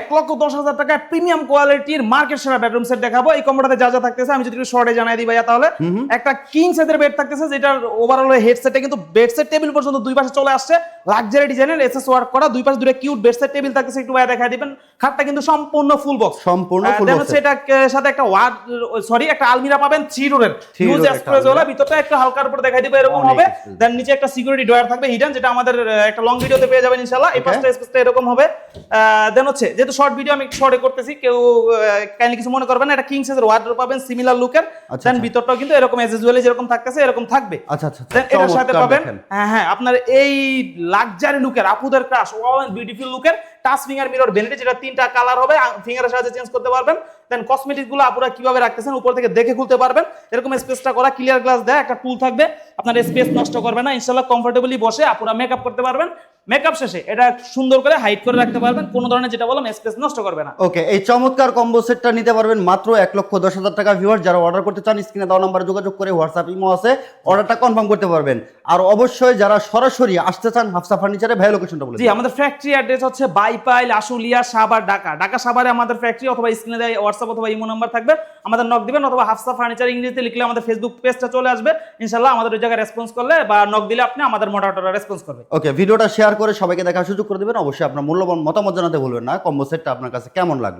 1,10,000 টাকায় প্রিমিয়াম কোয়ালিটির মার্কেট সেরা বেডরুম সেট দেখাবো। এই কম্বোটাতে যা যা থাকতেছে আমি যদি একটু শর্টে জানাই দিই ভাইয়া, তাহলে একটা কিং সাইজের বেড থাকতেছে, যেটার ওভারঅল হেডসেটে কিন্তু বেডসেট টেবিল পর্যন্ত দুই পাশে চলে আসছে, লাক্সারি ডিজাইনের এসএস ওয়ার্ক করা, দুই পাশে দুটো কিউট বেডসেট টেবিল থাকতেছে, একটু ভাইয়া দেখাই দিবেন। খাটটা কিন্তু সম্পূর্ণ ফুল বক্স, সম্পূর্ণ ফুল বক্স। এটার সাথে একটা একটা আলমিরা পাবেন 3 ডোরের ইউজ এক্সপ্রেস ওয়ালা, ভিতরটা একটু হালকার উপর দেখাই দিব এরকম হবে। দেন নিচে একটা সিকিউরিটি ডয়ার থাকবে হিডেন, যেটা আমাদের একটা লং ভিডিওতে পেয়ে যাবেন ইনশাআল্লাহ। এই পাশটা স্পেসটা এরকম হবে। দেন হচ্ছে যেহেতু শর্ট ভিডিও আমি শর্টে করতেছি, কেউ কাইন্ডলি কিছু মনে করবেন না, এটা কিং সাইজের ওয়ার্ডরোব পাবেন সিমিলার লুকের। দেন ভিতরটাও কিন্তু এরকম অ্যাজ ইউজুয়ালি যেরকম থাকতেছে এরকম থাকবে। আচ্ছা আচ্ছা, দেন এটার সাথে পাবেন হ্যাঁ আপনার এই লাক্সারি লুকের আপুদের ক্রাশ ওয়াও বিউটিফুল লুকের টাচ ফিঙ্গার মিরর ভ্যানিটি, যেটা 3টা কালার হবে, ফিঙ্গারের সাহায্যে চেঞ্জ করতে পারবেন। দেন কসমেটিক্স গুলো আপুরা কিভাবে রাখতেছেন উপর থেকে দেখে খুলতে পারবেন, এরকম স্পেসটা করা, ক্লিয়ার গ্লাস দেয়, একটা টুল থাকবে, আপনার স্পেস নষ্ট করবে না ইনশাআল্লাহ। কমফোর্টেবলি বসে আপুরা মেকআপ করতে পারবেন, মেকআপ শেষে এটা সুন্দর করে হাইড করে রাখতে পারবেন, কোনো ধরনের যেটা বললাম স্পেস নষ্ট করবে না। ওকে, এই চমৎকার কম্বো সেটটা নিতে পারবেন মাত্র 1,10,000 টাকা। ভিউয়ার যারা অর্ডার করতে চান স্ক্রিনে দেওয়া নম্বরে যোগাযোগ করে হোয়াটসঅ্যাপ ইমো আছে, অর্ডারটা কনফার্ম করতে পারবেন। আর অবশ্যই যারা সরাসরি আসতে চান হাফসা ফার্নিচারে, ভাই লোকেশনটা বলে জি, আমাদের ফ্যাক্টরি অ্যাড্রেস হচ্ছে বাইপাইল আশুলিয়া সাভার ঢাকা। ঢাকা সাভারে আমাদের ফ্যাক্টরি, অথবা স্ক্রিনে দেওয়া হোয়াটসঅ্যাপ অথবা ইমো নাম্বার থাকবে, আমাদের নক দিবেন, অথবা হাফসা ফার্নিচার ইংরেজিতে লিখলে আমাদের ফেসবুক পেজটা চলে আসবে ইনশাআল্লাহ। আমাদের ওই জায়গায় রেসপন্স করলে বা নক দিলে আপনি আমাদের মডারেটররা রেসপন্স করবে। ওকে, ভিডিওটা শেয়ার করে সবাইকে দেখার সুযোগ করে দিবেন। অবশ্যই আপনার মূল্যবান মতামত জানাতে ভুলবেন না, কম্বো সেটটা আপনার কাছে কেমন লাগলো।